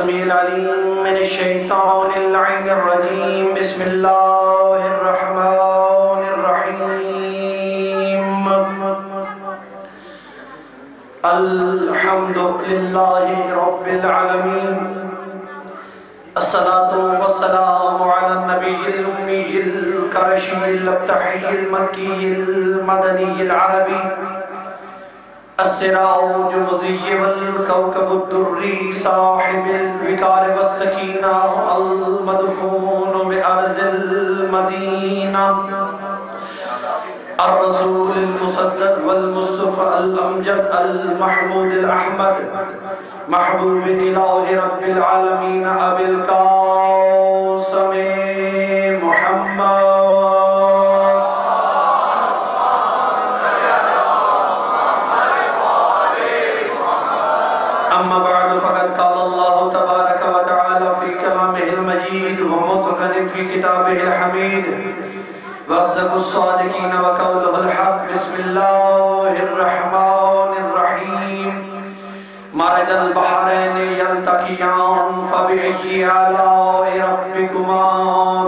السميع العليم من الشيطان اللعين الرجيم. بسم الله الرحمن الرحيم. الحمد لله رب العالمين. الصلاة والسلام على النبي الأمي القرشي الأبتحي المكي المدني العربي السراج المضيء والكوكب الدري صاحب الوقار والسكينة المدفون بأرض المدينة الرسول المصدق والمصطفى الأمجد المحمود الأحمد محبوب إله رب العالمين أبي القاسم محمد. أما بعد فقد قال الله تبارك وتعالى في كلامه المجيد ومتقن في كتابه الحميد وصدق الصادقين وقوله الحق. بسم الله الرحمن الرحيم. مرج البحرين يلتقيان فبأي آلاء ربكما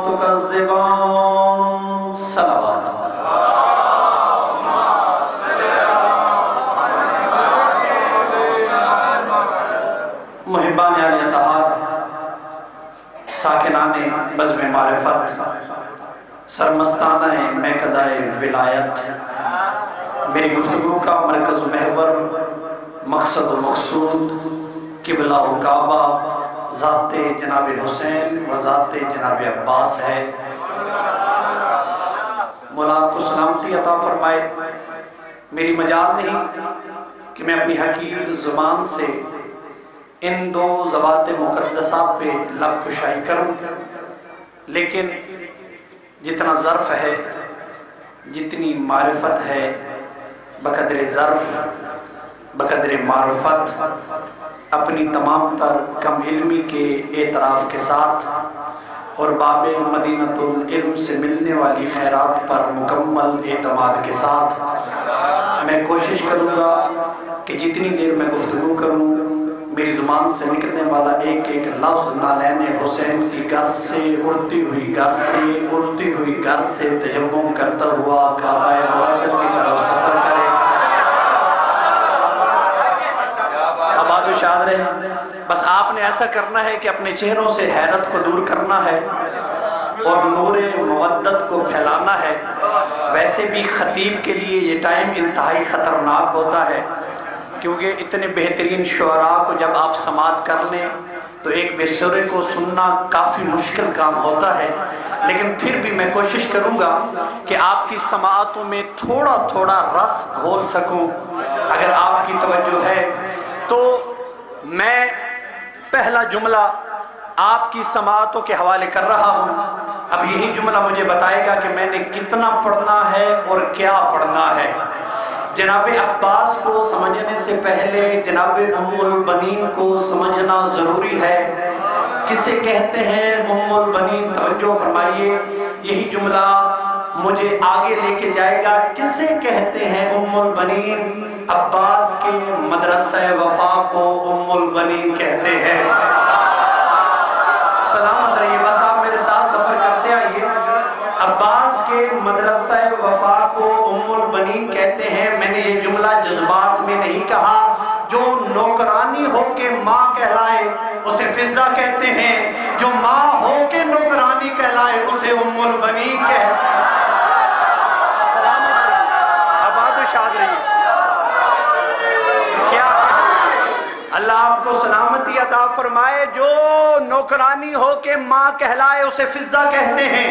تكذبان. صلوات. محبان علی اطہار، ساکنان بزم معرفت، سرمستانہ میکدہ ولایت، میری گفتگو کا مرکز و محور، مقصد و مقصود قبلہ و کعبہ، ذات جناب حسین و ذات جناب عباس ہے. مولا کو سلامتی عطا فرمائے. میری مجال نہیں کہ میں اپنی حقیر زبان سے ان دو ذوات مقدسہ پہ لب کشائی کروں، لیکن جتنا ظرف ہے، جتنی معرفت ہے، بقدر ظرف بقدر معرفت اپنی تمام تر کم علمی کے اعتراف کے ساتھ اور باب مدینۃ العلم سے ملنے والی خیرات پر مکمل اعتماد کے ساتھ میں کوشش کروں گا کہ جتنی دیر میں گفتگو کروں میری زبان سے نکلنے والا ایک ایک لفظ نالین حسین کی گرز سے اڑتی ہوئی گرز سے تجمم کرتا ہوا کعبہ مقدس کی طرف سفر کرے. اب آج شاد رہے، بس آپ نے ایسا کرنا ہے کہ اپنے چہروں سے حیرت کو دور کرنا ہے اور نور مودت کو پھیلانا ہے. ویسے بھی خطیب کے لیے یہ ٹائم انتہائی خطرناک ہوتا ہے، کیونکہ اتنے بہترین شعراء کو جب آپ سماعت کر لیں تو ایک بے سرے کو سننا کافی مشکل کام ہوتا ہے. لیکن پھر بھی میں کوشش کروں گا کہ آپ کی سماعتوں میں تھوڑا تھوڑا رس گھول سکوں. اگر آپ کی توجہ ہے تو میں پہلا جملہ آپ کی سماعتوں کے حوالے کر رہا ہوں. اب یہی جملہ مجھے بتائے گا کہ میں نے کتنا پڑھنا ہے اور کیا پڑھنا ہے. جناب عباس کو سمجھنے سے پہلے جناب ام البنین کو سمجھنا ضروری ہے. کسے کہتے ہیں ام البنین؟ توجہ فرمائیے، یہی جملہ مجھے آگے لے کے جائے گا. کسے کہتے ہیں ام البنین؟ عباس کے مدرسہ وفا کو ام البنین کہتے ہیں. سلامت رہیے، بس آپ میرے ساتھ سفر کرتے آئیے. عباس کے مدرسہ وفا کو ام البنین کہتے ہیں. میں نے یہ جملہ جذبات میں نہیں کہا. جو نوکرانی ہو کے ماں کہلائے اسے فضہ کہتے ہیں، جو ماں ہو کے نوکرانی کہلائے اسے ام البنین کہتے ہیں. آباد و شاد رہیے. کیا اللہ آپ کو سلامتی عطا فرمائے. جو نوکرانی ہو کے ماں کہلائے اسے فضہ کہتے ہیں،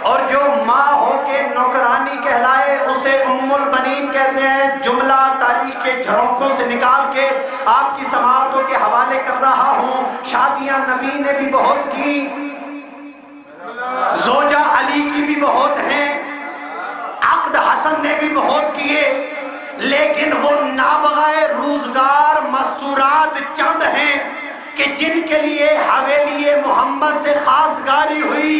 اور جو ماں ہو کے نوکرانی کہلائے اسے ام البنین کہتے ہیں. جملہ تاریخ کے جھڑوکوں سے نکال کے آپ کی سماعتوں کے حوالے کر رہا ہوں. شادیاں نبی نے بھی بہت کی، زوجہ علی کی بھی بہت ہیں، عقد حسن نے بھی بہت کیے، لیکن وہ نابغہ روزگار مستورات چند ہیں کہ جن کے لیے حویلی محمد سے خاصگاری ہوئی.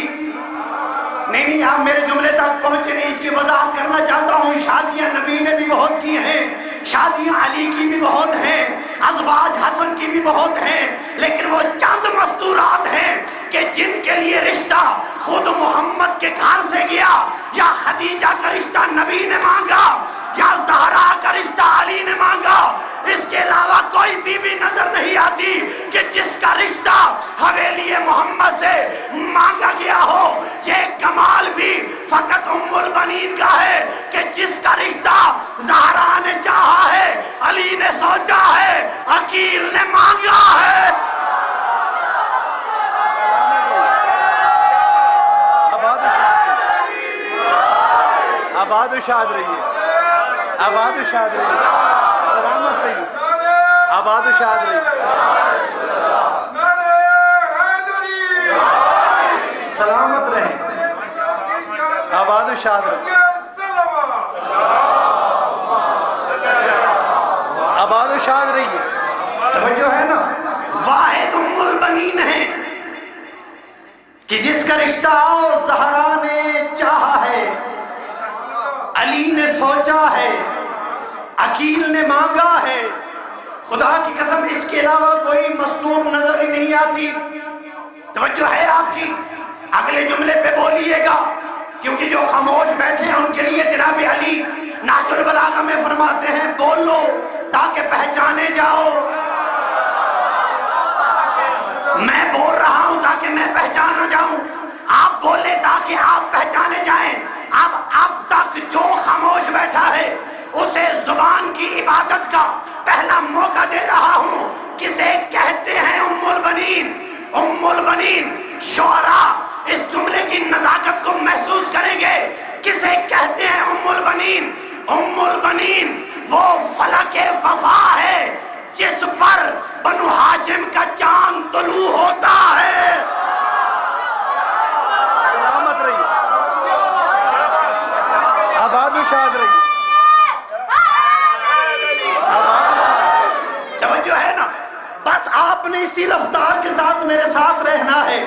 نہیں آپ میرے جملے تک پہنچے نہیں، اس کی وضاحت کرنا چاہتا ہوں. شادیاں نبی نے بھی بہت کی ہیں، شادیاں علی کی بھی بہت ہیں، ازواج حسن کی بھی بہت ہیں، لیکن وہ چند مستورات ہیں کہ جن کے لیے رشتہ خود محمد کے گھر سے گیا، یا خدیجہ کا رشتہ نبی نے مانگا، یا زہرا کا رشتہ علی نے مانگا، اس کے علاوہ کوئی بیوی نظر نہیں آتی کہ جس کا رشتہ حویلی محمد سے مانگا گیا ہو۔ یہ کمال بھی فقط ام البنین کا ہے کہ جس کا رشتہ زہرا نے چاہا ہے، علی نے سوچا ہے، عقیل نے مانگا ہے۔ آباد و شاد رہیے، آباد و شاد رہیے، سلامت رہیے، آباد و شاد رہیے، سلامت رہیں، آباد و شاد رہیں، آباد و شاد رہیے۔ توجہ ہے نا، واحد ام البنین ہے کہ جس کا رشتہ زہرا نے چاہا ہے، علی نے سوچا ہے، عقیل نے مانگا ہے۔ خدا کی قسم اس کے علاوہ کوئی مستور نظر ہی نہیں آتی۔ توجہ ہے آپ کی؟ اگلے جملے پہ بولیے گا، کیونکہ جو خاموش بیٹھے ہیں ان کے لیے جناب علی نہج البلاغہ میں فرماتے ہیں بولو تاکہ پہچانے جاؤ۔ میں بول رہا ہوں تاکہ میں پہچانا جاؤں، آپ بولے تاکہ آپ پہچانے جائیں۔ اب تک جو خاموش بیٹھا ہے اسے زبان کی عبادت کا پہلا موقع دے رہا ہوں۔ کسے کہتے ہیں ام البنین؟ ام البنین شعراء اس جملے کی نزاکت کو محسوس کریں گے۔ کسے کہتے ہیں ام البنین؟ ام البنین وہ فلک وفا ہے جس پر بنو ہاشم کا چاند طلوع ہوتا ہے۔ سلامت رہیے، آباد و شاد رہیے، توجہ ہے نا؟ بس آپ نے اسی رفتار کے ساتھ میرے ساتھ رہنا ہے،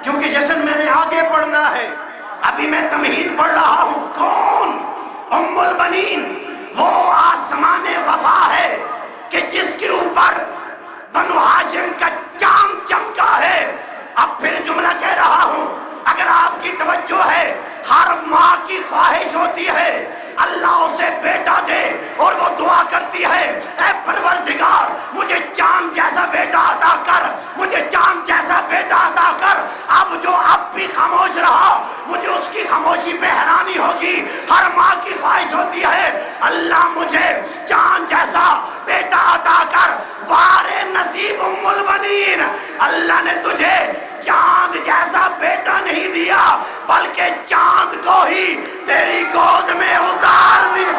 کیونکہ جشن میں نے آگے پڑھنا ہے۔ ابھی میں تمہید پڑھ رہا ہوں۔ کون؟ ام البنین وہ آسمان وفا ہے کہ جس کے اوپر بنو ہاشم کا چاند چمکا ہے۔ اب پھر جملہ کہہ رہا ہوں، اگر آپ کی توجہ ہے، ہر ماں کی خواہش ہوتی ہے اللہ اسے بیٹا دے، اور وہ دعا کرتی ہے اے پروردگار مجھے چاند جیسا بیٹا عطا کر، مجھے چاند جیسا بیٹا عطا کر۔ اب جو اب بھی خاموش رہا مجھے اس کی خاموشی پہ حیرانی ہوگی۔ ہر ماں کی خواہش ہوتی ہے اللہ مجھے چاند جیسا بیٹا عطا کر۔ بارے نصیب ام البنین، اللہ نے تجھے چاند جیسا بیٹا نہیں دیا بلکہ چاند کو ہی تیری گود میں اتار دیا۔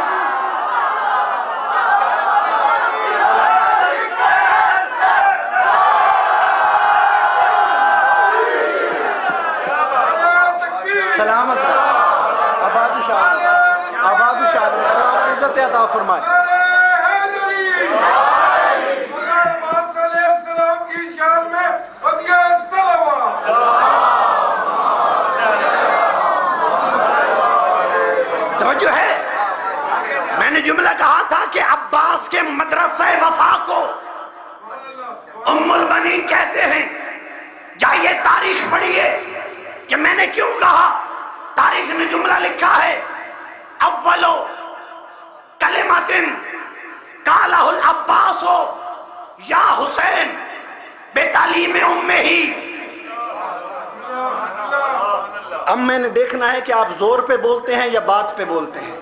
سلامت رہیے، آباد و شاد رہیے، آباد و شاد رہیے، اللہ عزت عطا فرمائے۔ توجہ ہے؟ میں نے جملہ کہا تھا کہ عباس کے مدرسہ وفا کو ام البنین کہتے ہیں۔ جائیے تاریخ پڑھیے کہ میں نے کیوں کہا۔ تاریخ نے جملہ لکھا ہے اولو کلمۃ قالہ العباس یا حسین بے تعلیم امہ ہی۔ اب میں نے دیکھنا ہے کہ آپ زور پہ بولتے ہیں یا بات پہ بولتے ہیں۔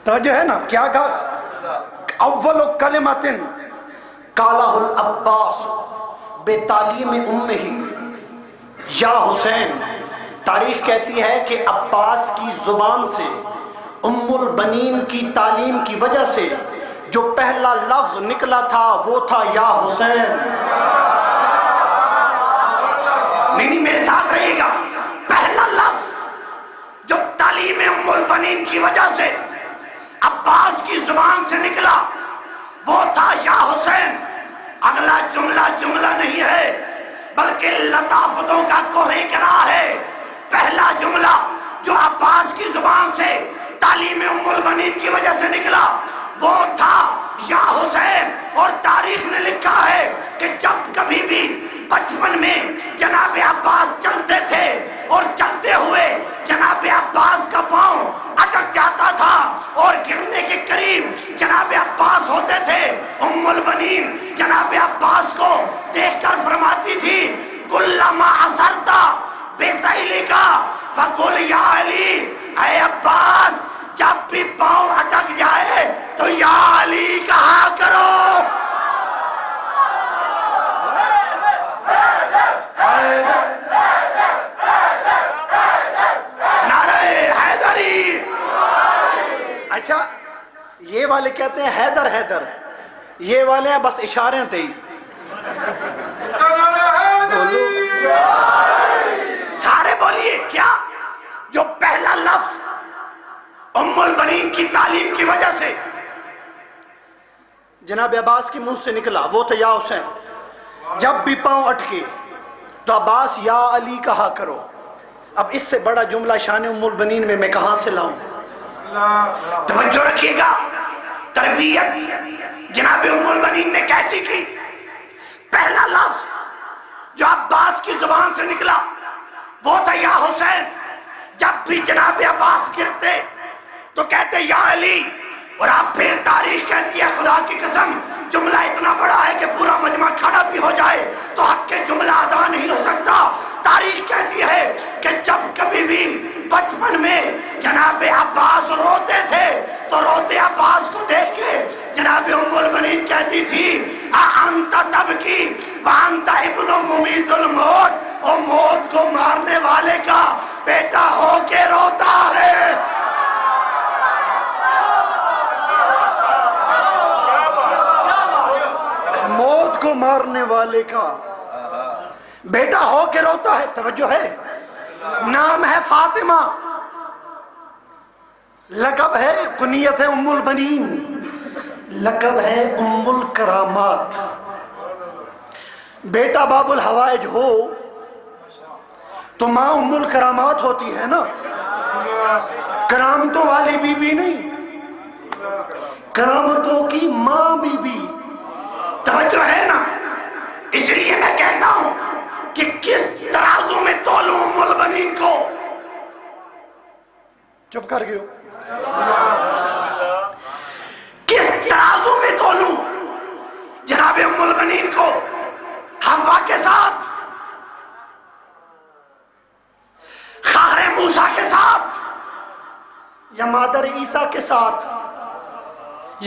توجہ ہے نا؟ کیا کہا؟ اول کلمۃ قالہ العباس بے تعلیم امہ ہی یا حسین۔ تاریخ کہتی ہے کہ عباس کی زبان سے ام البنین کی تعلیم کی وجہ سے جو پہلا لفظ نکلا تھا وہ تھا یا حسین۔ نہیں، میرے ساتھ رہیے گا۔ پہلا لفظ جو تعلیم ام البنین کی وجہ سے عباس کی زبان سے نکلا وہ تھا یا حسین۔ اگلا جملہ نہیں ہے بلکہ لطافتوں کا کوہ کرا ہے۔ پہلا جملہ جو عباس کی زبان سے تعلیم ام البنین کی وجہ سے نکلا وہ تھا یا حسین. اور تاریخ نے لکھا ہے کہ جب کبھی بھی بچپن میں جناب عباس چلتے تھے اور چلتے ہوئے جناب عباس کا پاؤں اٹک جاتا تھا اور گرنے کے قریب جناب عباس ہوتے تھے، ام البنین جناب عباس کو دیکھ کر فرماتی تھی کلما اثرتا بذیلی کا فقل یا علی، اے عباس جب بھی پاؤں اٹک جائے تو یا علی کہا کرو. نعرہ حیدری. اچھا یہ والے کہتے ہیں حیدر حیدر، یہ والے ہیں بس اشارے تھے. سارے بولیے کیا؟ جو پہلا لفظ ام البنین کی تعلیم کی وجہ سے جناب عباس کے منہ سے نکلا وہ تھا یا حسین، جب بھی پاؤں اٹکے تو عباس یا علی کہا کرو. اب اس سے بڑا جملہ شان ام البنین میں کہاں سے لاؤں؟ توجہ رکھیے گا، تربیت جناب ام البنین نے کیسی کی. پہلا لفظ جو عباس کی زبان سے نکلا وہ تھا یا حسین. جب بھی جناب عباس گرتے تو کہتے یا علی. اور آپ پھر تاریخ کہتی ہے خدا کی قسم جملہ اتنا بڑا ہے کہ پورا مجمع کھڑا بھی ہو جائے تو حق کے جملہ ادا نہیں ہو سکتا. تاریخ کہتی ہے کہ جب کبھی بھی بچپن میں جناب عباس روتے تھے تو روتے عباس کو دیکھ کے جناب ام البنین کہتی تھی انت تبکی وانت ابن ممیت الموت، اور موت کو مارنے والے کا بیٹا ہو کے روتا ہے. موت کو مارنے والے کا بیٹا ہو کے روتا ہے. توجہ ہے، نام ہے فاطمہ، لقب ہے کنیت ہے ام البنین، لقب ہے ام الکرامات. بیٹا باب الحوائج ہو تو ماں ام الکرامات ہوتی ہے نا. کرامتوں والی بی بی نہیں، کرامتوں کی ماں بی بی. توجہ ہے نا. اس لیے میں کہتا ہوں کہ کس ترازو میں تولوں ام البنین کو. چپ کر گئے. کس ترازو میں تولوں جناب ام البنین کو؟ حوا کے ساتھ، خاہر موسیٰ کے ساتھ، یا مادر عیسیٰ کے ساتھ،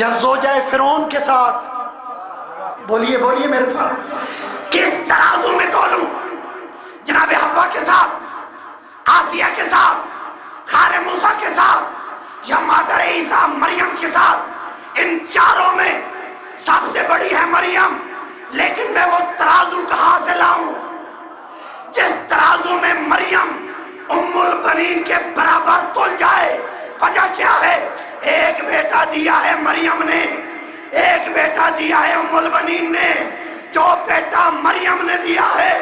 یا زوجہ فرعون کے ساتھ؟ بولیے بولیے میرے ساتھ. کس ترازو میں تولوں جناب حوا کے ساتھ، آسیہ کے ساتھ، خاہر موسیٰ کے ساتھ، یا مادر عیسیٰ مریم کے ساتھ؟ ان چاروں میں سب سے بڑی ہے مریم. لیکن میں وہ ترازو کہاں سے لاؤں جس ترازو میں مریم ام البنین کے برابر تل جائے؟ وجہ کیا ہے؟ ایک بیٹا دیا ہے مریم نے، ایک بیٹا دیا ہے ام البنین نے. جو بیٹا مریم نے دیا ہے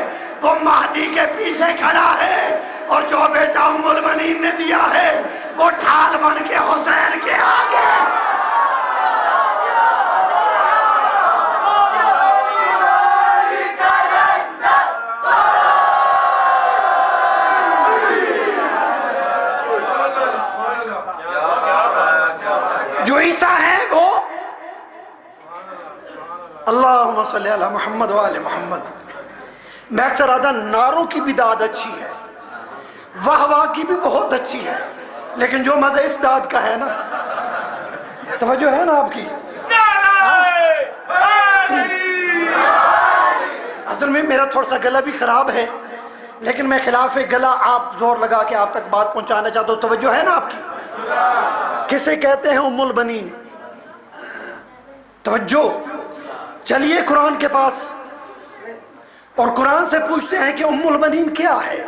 وہ مہدی کے پیچھے کھڑا ہے، اور جو بیٹا ام البنین نے دیا ہے وہ ڈھال بن کے حسین کے آگے. جو عیسیٰ ہے وہ اللہم صلی علی محمد وآل محمد. میں اکثر آدھا ناروں کی بھی داد اچھی ہے، واہ واہ کی بھی بہت اچھی ہے، لیکن جو مزہ اس داد کا ہے نا، توجہ ہے نا آپ کی. اصل میں میرا تھوڑا سا گلا بھی خراب ہے، لیکن میں خلاف گلا آپ زور لگا کے آپ تک بات پہنچانا چاہتا ہوں. توجہ ہے نا آپ کی. کسے کہتے ہیں ام البنین؟ توجہ. چلیے قرآن کے پاس اور قرآن سے پوچھتے ہیں کہ ام البنین کیا ہے.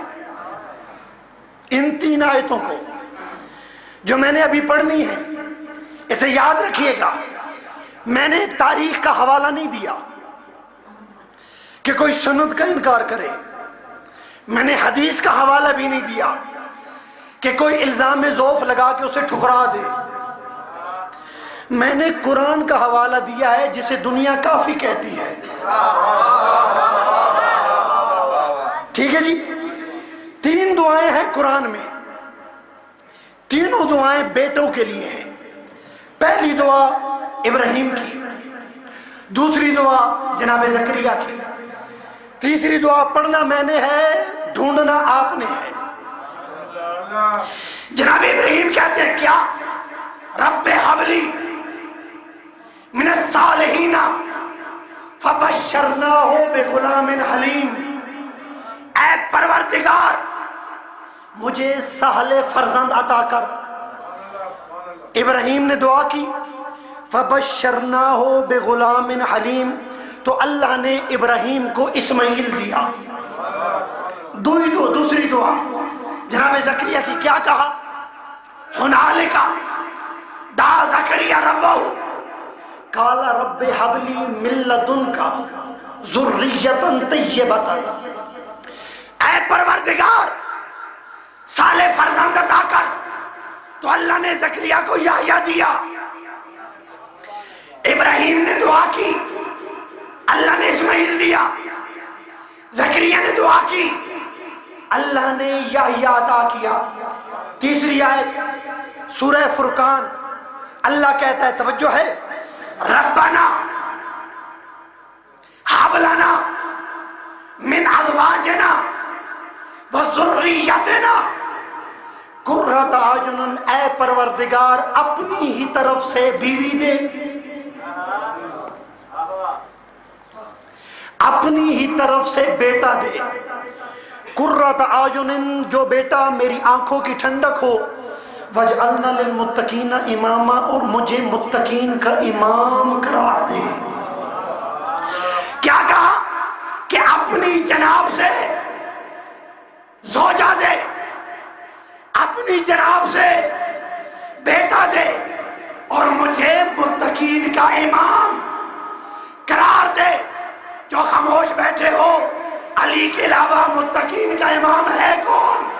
ان 3 آیتوں کو جو میں نے ابھی پڑھنی ہے اسے یاد رکھیے گا. میں نے تاریخ کا حوالہ نہیں دیا کہ کوئی سند کا انکار کرے، میں نے حدیث کا حوالہ بھی نہیں دیا کہ کوئی الزام ذوف لگا کے اسے ٹھکرا دے. میں نے قرآن کا حوالہ دیا ہے جسے دنیا کافی کہتی ہے. ٹھیک ہے جی. 3 دعائیں ہیں قرآن میں، تینوں دعائیں بیٹوں کے لیے ہیں. پہلی دعا ابراہیم کی، دوسری دعا جناب زکریا کی، تیسری دعا پڑھنا میں نے ہے، ڈھونڈنا آپ نے ہے. جناب ابراہیم کہتے ہیں کیا؟ رب حبلی من الصالحین فبشرناہ بغلام حلیم. اے پروردگار مجھے سہل فرزند عطا کر. ابراہیم نے دعا کی فبشرناہ بغلام حلیم، تو اللہ نے ابراہیم کو اسماعیل دیا. دوسری دعا جناب زکریا کی کیا کہا؟ ہنالک دعا زکریا ربہ قال رب ہب لی من لدنک ذریۃ طیبۃ. اے پروردگار صالح فرزند عطا کر. تو اللہ نے زکریا کو یحییٰ دیا. ابراہیم نے دعا کی، اللہ نے اسماعیل دیا. زکریا نے دعا کی، اللہ نے یحییٰ عطا کیا. تیسری آیت سورہ فرقان، اللہ کہتا ہے، توجہ ہے، ربنا ہب لنا من ازواجنا وذریتنا قرۃ اعین. اے پروردگار اپنی ہی طرف سے بیوی دے، اپنی ہی طرف سے بیٹا دے. قرۃ اعین، جو بیٹا میری آنکھوں کی ٹھنڈک ہو. وجعلنا للمتقین اماما، اور مجھے متقین کا امام قرار دے. کیا کہا کہ اپنی جناب سے زوجہ دے، اپنی جناب سے بیٹا دے، اور مجھے متقین کا امام قرار دے. جو خاموش بیٹھے ہو، علی کے علاوہ متقین کا امام ہے کون؟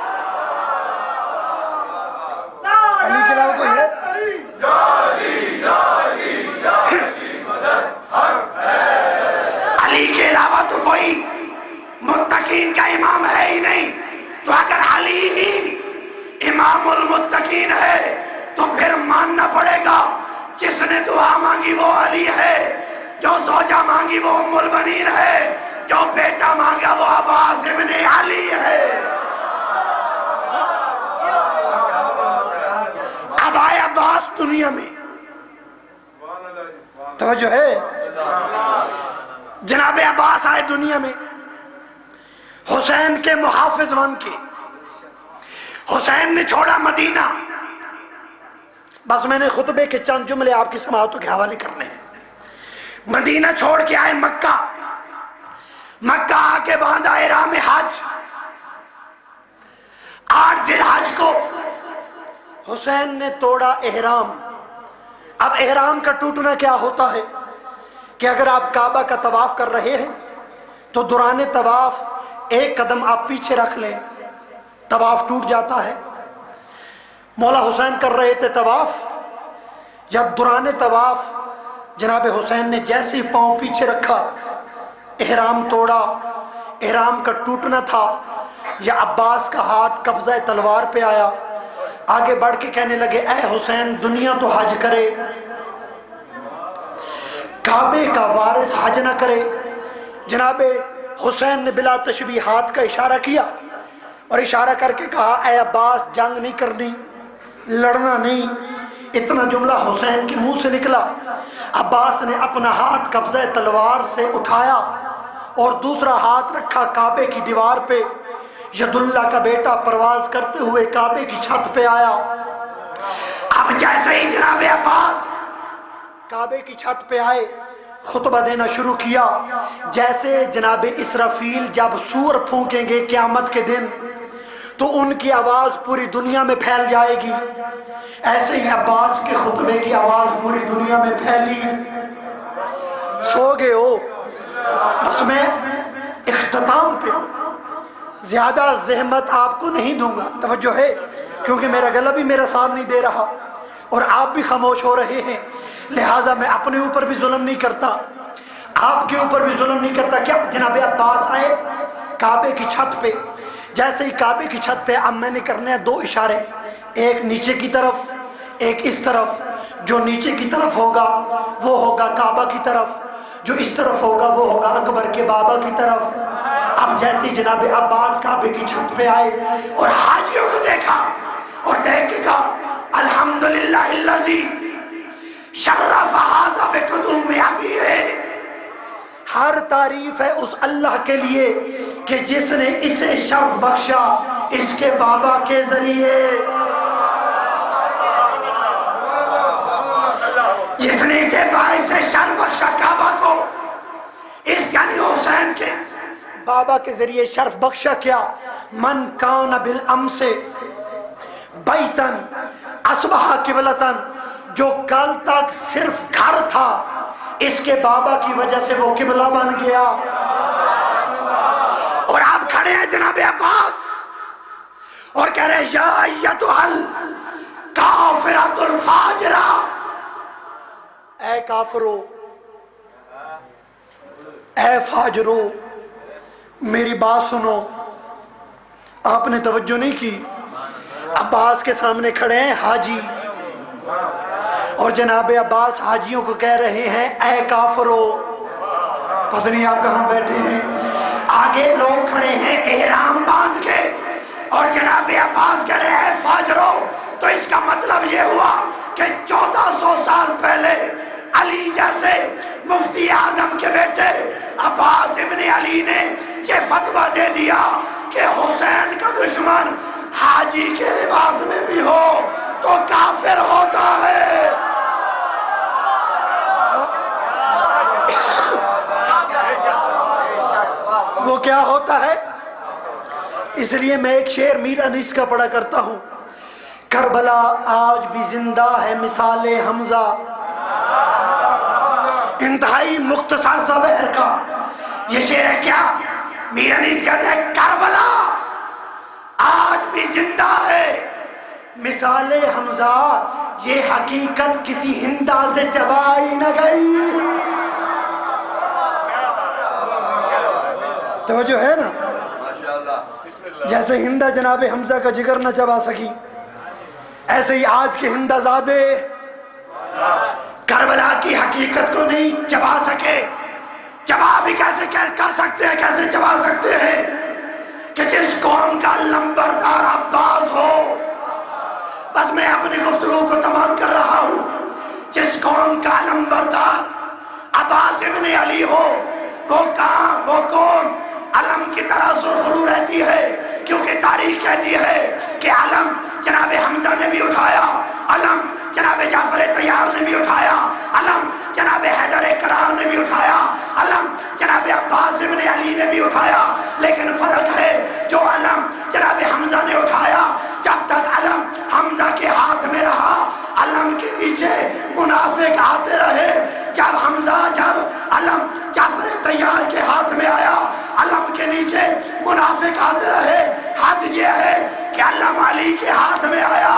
علی کے علاوہ کوئی ہے؟ علی کے علاوہ تو کوئی متقین کا امام ہے ہی نہیں. تو اگر علی ہی امام المتقین ہے تو پھر ماننا پڑے گا جس نے دعا مانگی وہ علی ہے، جو زوجہ مانگی وہ ام البنین ہے، جو بیٹا مانگا وہ عباس ابن علی ہے. اب آئے عباس دنیا میں، توجہ ہے، جناب عباس آئے دنیا میں حسین کے محافظ بن کے. حسین نے چھوڑا مدینہ. بس میں نے خطبے کے چند جملے آپ کی سماعتوں کے حوالے کرنے ہیں. مدینہ چھوڑ کے آئے مکہ. مکہ آ کے باندھا احرام حج. 8 ذی الحج کو حسین نے توڑا احرام. اب احرام کا ٹوٹنا کیا ہوتا ہے کہ اگر آپ کعبہ کا طواف کر رہے ہیں تو دوران طواف 1 قدم آپ پیچھے رکھ لیں، طواف ٹوٹ جاتا ہے. مولا حسین کر رہے تھے طواف، یا دوران طواف جناب حسین نے جیسے ہی پاؤں پیچھے رکھا احرام توڑا. احرام کا ٹوٹنا تھا، یا عباس کا ہاتھ قبضہ تلوار پہ آیا. آگے بڑھ کے کہنے لگے، اے حسین دنیا تو حج کرے، کعبے کا وارث حج نہ کرے. جناب حسین نے بلا تشبیہ ہاتھ کا اشارہ کیا اور اشارہ کر کے کہا، اے عباس جنگ نہیں کرنی، لڑنا نہیں. اتنا جملہ حسین کے منہ سے نکلا. عباس نے اپنا ہاتھ قبضہ تلوار سے اٹھایا اور دوسرا ہاتھ رکھا کعبے کی دیوار پہ. ید اللہ کا بیٹا پرواز کرتے ہوئے کعبے کی چھت پہ آیا. اب جیسے ہی جناب عباس کعبے کی چھت پہ آئے، خطبہ دینا شروع کیا. جیسے جناب اسرافیل جب سور پھونکیں گے قیامت کے دن تو ان کی آواز پوری دنیا میں پھیل جائے گی، ایسے ہی عباس کے خطبے کی آواز پوری دنیا میں پھیلی. سو گئے ہو؟ بس میں اختتام پہ زیادہ زحمت آپ کو نہیں دوں گا، توجہ ہے، کیونکہ میرا گلا بھی میرا ساتھ نہیں دے رہا اور آپ بھی خاموش ہو رہے ہیں. لہذا میں اپنے اوپر بھی ظلم نہیں کرتا، آپ کے اوپر بھی ظلم نہیں کرتا۔ کیا جناب عباس آئے کعبے کی چھت پہ، جیسے ہی کعبے کی چھت پہ اب میں نے کرنے ہیں دو اشارے، ایک نیچے کی طرف ایک اس طرف۔ جو نیچے کی طرف ہوگا وہ ہوگا کعبہ کی طرف، جو اس طرف ہوگا وہ ہوگا اکبر کے بابا کی طرف۔ اب جیسے جناب عباس کعبے کی چھت پہ آئے اور حاجیوں کو دیکھا اور دیکھ کے کہا الحمدللہ الذی شرف ھذا بقدوم ابیہ، ہر تعریف ہے اس اللہ کے لیے کہ جس نے اسے شرف بخشا اس کے بابا کے ذریعے، جس نے اسے باعث شرف بخشا کعبہ کو، اس یعنی حسین کے بابا کے ذریعے شرف بخشا۔ کیا من کان بالامس بیتن اصبح قبلتن، جو کل تک صرف گھر تھا اس کے بابا کی وجہ سے وہ قبلہ بن گیا۔ اور آپ کھڑے ہیں جناب عباس اور کہہ رہے ہیں یا ایتھا الکافرۃ الفاجرہ، اے کافرو، اے فاجرو، میری بات سنو۔ آپ نے توجہ نہیں کی، عباس کے سامنے کھڑے ہیں حاجی، اور جناب عباس حاجیوں کو کہہ رہے ہیں اے کافرو۔ پتہ نہیں آپ کہاں بیٹھے ہیں، آگے لوگ کھڑے ہیں احرام باندھ کے اور جناب عباس کہہ رہے ہیں فاجرو۔ تو اس کا مطلب یہ ہوا کہ 1400 سال پہلے علی جیسے مفتی اعظم کے بیٹے عباس ابن علی نے یہ فتویٰ دے دیا کہ حسین کا دشمن حاجی کے لباس میں بھی ہو تو کافر ہوتا ہے۔ وہ کیا ہوتا ہے؟ اس لیے میں ایک شعر میر انیس کا پڑھا کرتا ہوں، کربلا آج بھی زندہ ہے مثال حمزہ، انتہائی مختصر سا بحر کا یہ شعر ہے۔ کیا میر انیس کہتے ہیں کربلا آج بھی زندہ ہے مثال حمزہ، یہ حقیقت کسی ہندا سے چبائی نہ گئی۔ توجہ ہے نا؟ جیسے ہندا جناب حمزہ کا جگر نہ چبا سکی، ایسے ہی آج کے ہندا زادے کربلا کی حقیقت کو نہیں چبا سکے۔ چبا بھی کیسے کر سکتے ہیں، کیسے چبا سکتے ہیں کہ جس قوم کا لمبردار عباس ہو، بس میں اپنی گفتگو کو تمام کر رہا ہوں، جس قوم کا لمبردار عباس ابن علی ہو، وہ کہاں، وہ کون علم کی طرح سرخرو رہتی ہے، کیونکہ تاریخ کہتی ہے کہ علم جناب حمزہ نے بھی اٹھایا، علم جناب جعفر طیار نے بھی اٹھایا، علم جناب حیدر کرار نے بھی اٹھایا، علم جناب عباس ابن علی نے بھی اٹھایا، لیکن فرق ہے جو علم جناب حمزہ نے اٹھایا، جب تک علم حمزہ کے ہاتھ میں رہا علم کے نیچے منافق آتے رہے، جب علم جعفر طیار کے ہاتھ میں آیا علم کے نیچے منافق آتے رہے۔ حد یہ ہے کہ علم علی کے ہاتھ میں آیا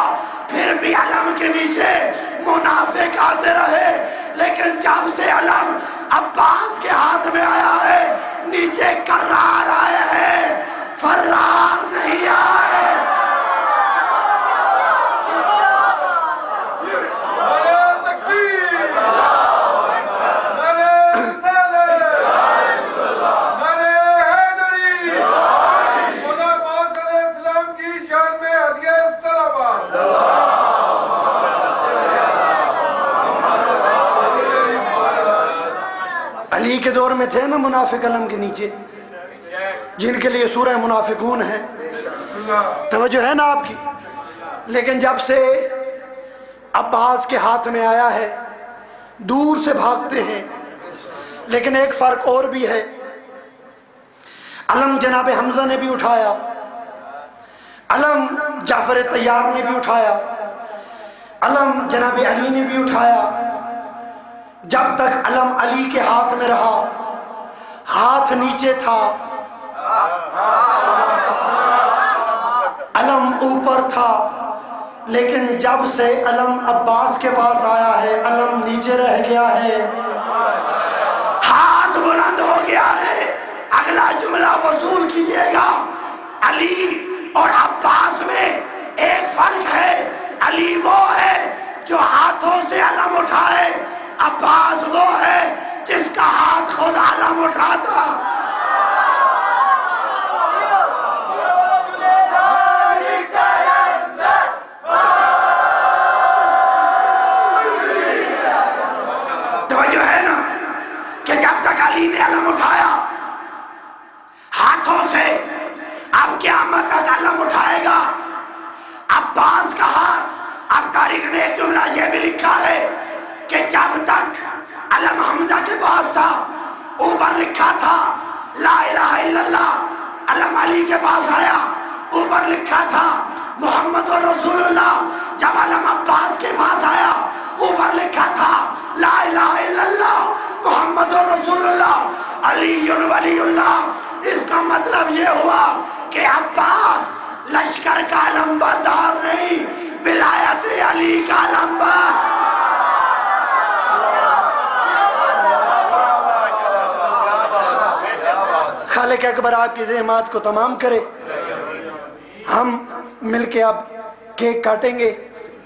پھر بھی علم کے نیچے منافق آتے رہے، لیکن جب سے علم عباس کے ہاتھ میں آیا ہے نیچے کرار آئے ہیں، فرار نہیں آئے۔ علی کے دور میں تھے نا منافق علم کے نیچے، جن کے لیے سورہ منافقون ہے، توجہ ہے نا آپ کی۔ لیکن جب سے عباس کے ہاتھ میں آیا ہے دور سے بھاگتے ہیں، لیکن ایک فرق اور بھی ہے، علم جناب حمزہ نے بھی اٹھایا، علم جعفر طیار نے بھی اٹھایا، علم جناب علی نے بھی اٹھایا۔ جب تک علم علی کے ہاتھ میں رہا، ہاتھ نیچے تھا، علم اوپر تھا، لیکن جب سے علم عباس کے پاس آیا ہے علم نیچے رہ گیا ہے، ہاتھ بلند ہو گیا ہے۔ اگلا جملہ وصول کیجئے گا، علی اور عباس میں ایک فرق ہے، علی وہ ہے جو ہاتھوں سے علم اٹھائے، عباس وہ ہے جس کا ہاتھ خود علم اٹھاتا۔ توجہ ہے نا کہ جب تک علی نے علم اٹھایا ہاتھوں سے، اب قیامت تک علم اٹھائے گا عباس کا ہاتھ۔ اب تاریخ نے ایک جملہ یہ بھی لکھا ہے کہ جب تک علم حمزہ کے پاس تھا اوپر لکھا تھا لا الہ الا اللہ، علم علی کے پاس آیا اوپر لکھا تھا محمد رسول اللہ، جب علم عباس کے پاس آیا اوپر لکھا تھا لا الہ الا اللہ محمد رسول اللہ علی ولی اللہ۔ اس کا مطلب یہ ہوا کہ عباس لشکر کا علم بردار نہیں، ولایت علی کا علم بردار۔ خالق اکبر آپ کی زحمات کو تمام کرے۔ ہم مل کے اب کیک کاٹیں گے،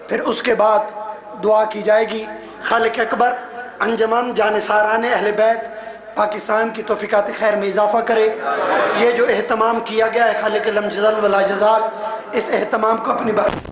پھر اس کے بعد دعا کی جائے گی۔ خالق اکبر انجمن جانثاران اہل بیت پاکستان کی توفیقات خیر میں اضافہ کرے۔ یہ جو اہتمام کیا گیا ہے خالق لم یزل ولا یزال، اس اہتمام کو اپنی بات